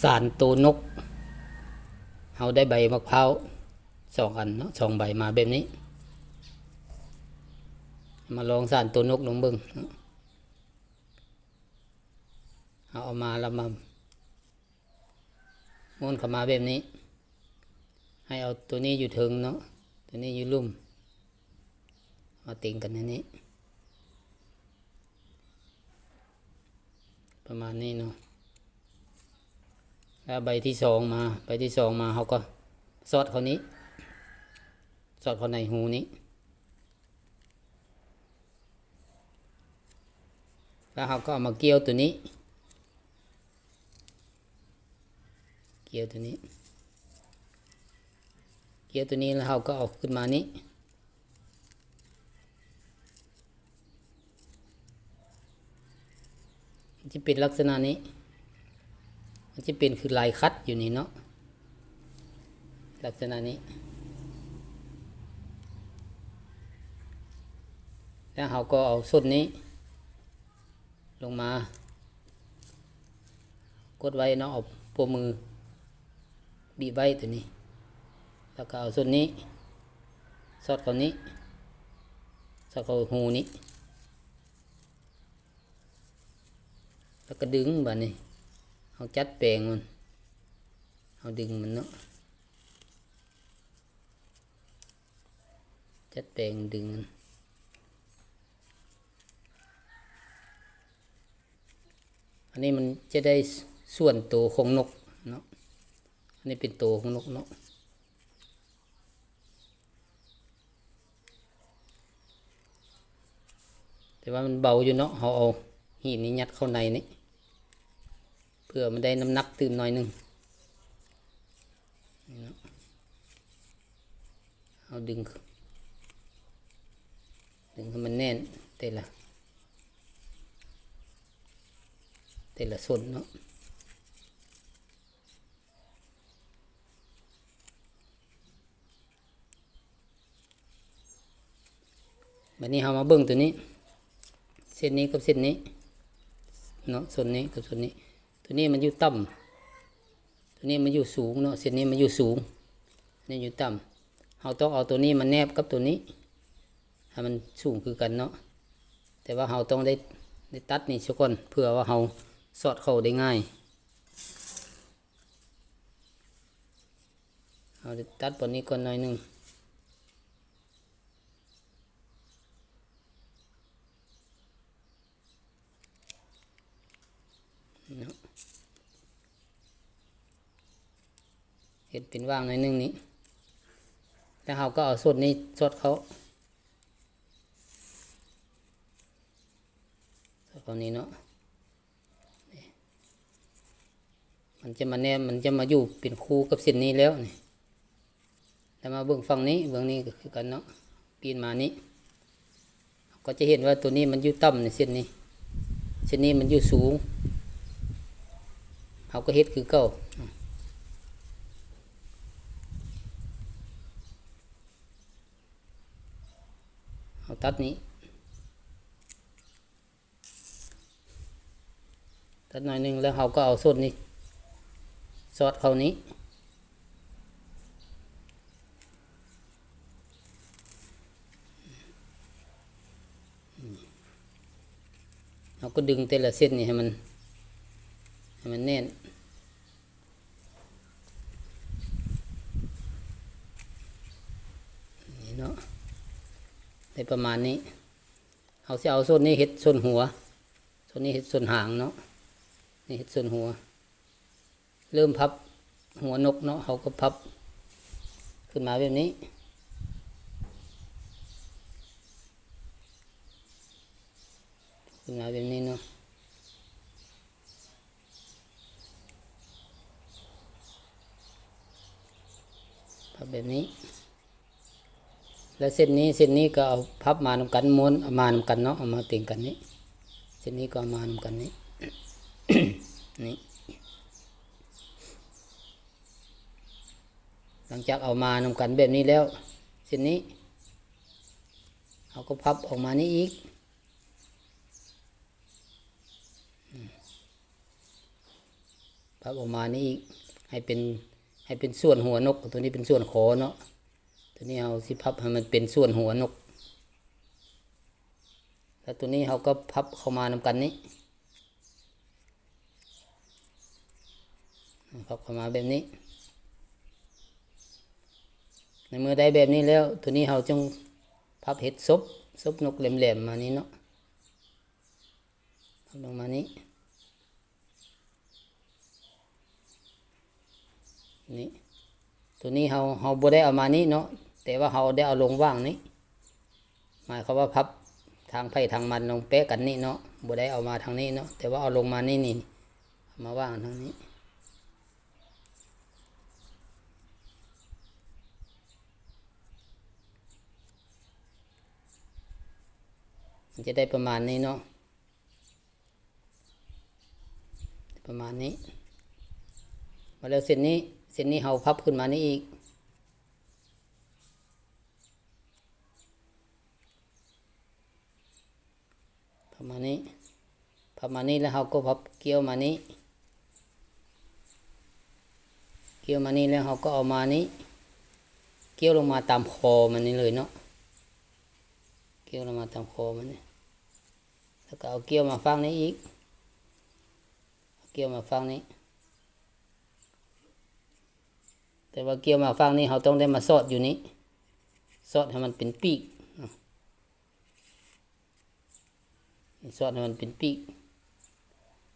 สารตัวนกเราได้ใบมะพร้าว2 อันเนาะ2 ใบมาแบบนี้มาลองสารตัวนกลงเบิ่งเอามาแล้วมาม้วนเข้ามาแบบนี้ให้เอาตัวนี้อยู่ถึงเนาะตัวนี้อยู่ลุ่มมาติ่งกันในนี้ประมาณนี้เนาะแล้วใบที่2มาเขาก็สอดเขานี้สอดเขาในหูนี้แล้วเขาก็เอามาเกี่ยวตัวนี้เกี่ยวตัวนี้แล้วเขาก็เอาขึ้นมานี้มันจะเป็นลักษณะนี้มันจะเป็นคือลายคัดอยู่นี่เนาะลักษณะนี้แล้วเขาก็เอาส้นนี้ลงมากดไว้เนาะเอาปมือบีบไว้ตัวนี้แล้วก็เอาส้นนี้สอดเข้านี้สอดเข้าหูนี้แล้วก็ดึงแบบนี้เอาจัดแปลงมันเอาดึงมันเนาะจัดแปลงดึงมันอันนี้มันจะได้ส่วนตัวของนกเนาะอันนี้เป็นตัวของนกเนาะแต่ว่ามันเบาอยู่เนาะเขาเอาหินนี้ยัดเข้าในนี้เพื่อมันได้น้ำหนักตื่นหน่อยนึงเอาดึงให้มันแน่นแต่ละส่วนเนาะแบบนี้เรามาเบิ่งตัวนี้เส้นนี้กับเส้นนี้เนาะส่วนนี้กับส่วนนี้ตัวนี้มันอยู่ต่ำตัวนี้มันอยู่สูงเนาะเส้นนี้มันอยู่สูงนี่อยู่ต่ำเราต้องเอาตัวนี้มาแนบกับตัวนี้ให้มันสูงคือกันเนาะแต่ว่าเราต้องได้ตัดนี่สักก่อนเพื่อว่าเราสอดเข้าได้ง่ายเราจะตัดตัวนี้ก่อนหน่อยนึงเห็ดเป็นว่างหน่อยนึงนี้แล้วเราก็เอาส่วนนี้สอดเขานี้เนาะมันจะมาแนบมันจะมาอยู่เป็นคู่กับเส้นนี้แล้วนี่แล้วมาเบื้องฝั่งนี้ก็คือกันเนาะปีนมานี้ก็จะเห็นว่าตัวนี้มันอยู่ต่ำในเส้นนี้มันอยู่สูงเขาก็เฮ็ดคือเก่าเอาตัดนี้ตัดหน่อยนึงแล้วเขาก็เอาส้นนี้สอดเข้านี้เราก็ดึงแต่ละเส้นนี่ให้มันแน่นนี่เนาะในประมาณนี้เขาจะเอาส้นนี้เห็ดส้นหัวส้นนี้เห็ดส้นหางเนาะนี่เห็ดส้นหัวเริ่มพับหัวนกเนาะเขาก็พับขึ้นมาแบบนี้ขึ้นมาแบบนี้เนาะพับแบบนี้แล้วเส้นนี้ก็เอาพับมานำกันม้วนเอามานำกันเนาะเอามาติ่งกันนี้เส้นนี้ก็มานำกันนี้ นี่หลังจากเอามานำกันแบบนี้แล้วเส้นนี้เอาก็พับออกมานี้อีก พับออกมานี่อีกให้เป็นส่วนหัวนกตัวนี้เป็นส่วนคอเนาะตัวนี้เอาสิพับให้มันเป็นส่วนหัวนกแล้วตัวนี้เขาก็พับเข้ามานำกันนี้พับเข้ามาแบบนี้ในเมื่อได้แบบนี้แล้วตัวนี้เขาจงพับเห็ดซบนกแหลมๆมานี้เนาะพับลงมานี้นี่ตัวนี้เขาบ่ได้เอามานี้เนาะแต่ว่าเขาได้เอาลงว่างนี้หมายความว่าพับทางไผ่ทางมันลงเป๊ะกันนี่เนาะบ่ได้เอามาทางนี้เนาะแต่ว่าเอาลงมานี่มาว่างทางนี้มันจะได้ประมาณนี้เนาะประมาณนี้มาแล้วเส้นนี้เราพับขึ้นมานี่อีกพับมานี้แล้วเราก็พับเกี่ยวมานี้แล้วเราก็เอามานี้เกี่ยวลงมาตามคอมันนี่เลยเนาะเกี่ยวลงมาตามคอมันนี่แล้วก็เอาเกี่ยวมาฝั่งนี้อีกเกี่ยวมาฝั่งนี้แต่ว่าเกี่ยวมาฝั่งนี้เราต้องได้มาสอดอยู่นี้สอดให้มันเป็นปีกสอดให้มันเป็นปีก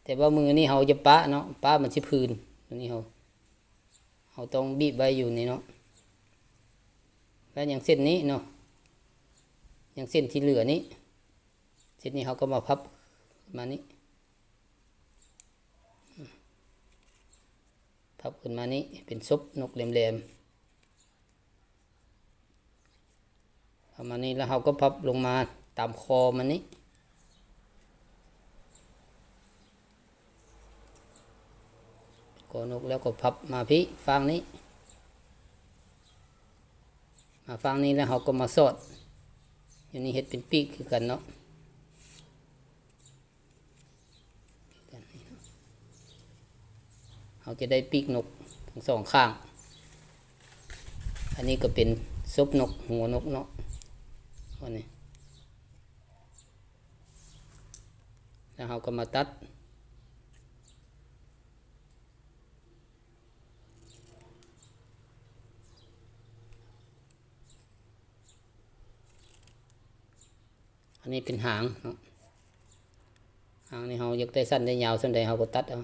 แต่ว่ามือนี่เราจะปะเนาะปะมันสิพื้นตัวนี้เราต้องบีบไว้อยู่นี่เนาะแล้วอย่างเส้นนี้เนาะอย่างเส้นที่เหลือนี้เส้นนี้เราก็มาพับมานี้พับขึ้นมานี้เป็นซบนกแหลมๆประมาณนี้แล้วเราก็พับลงมาตามคอมันนี้คอนกแล้วก็พับมาพี่ฝั่งนี้มาฝั่งนี้แล้วเราก็มาสอดอย่างนี้เห็ดเป็นปีกคือกันเนาะเราจะได้ปีกนกทั้งสองข้างอันนี้ก็เป็นซบนกหัวนกเนาะวันนี้แล้วเราก็มาตัดอันนี้เป็นหางเนาะหางนี่เราอยากได้สั้นได้ยาวสั้นใดเราก็ตัดเอา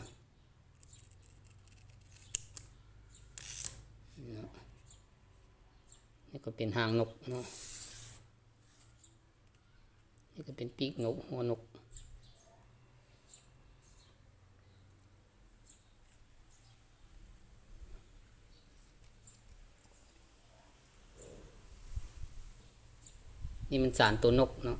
นี่ก็เป็นหางนกเนาะนี่ก็เป็นปีกนกหัวนกนี่มันสารตัวนกเนาะ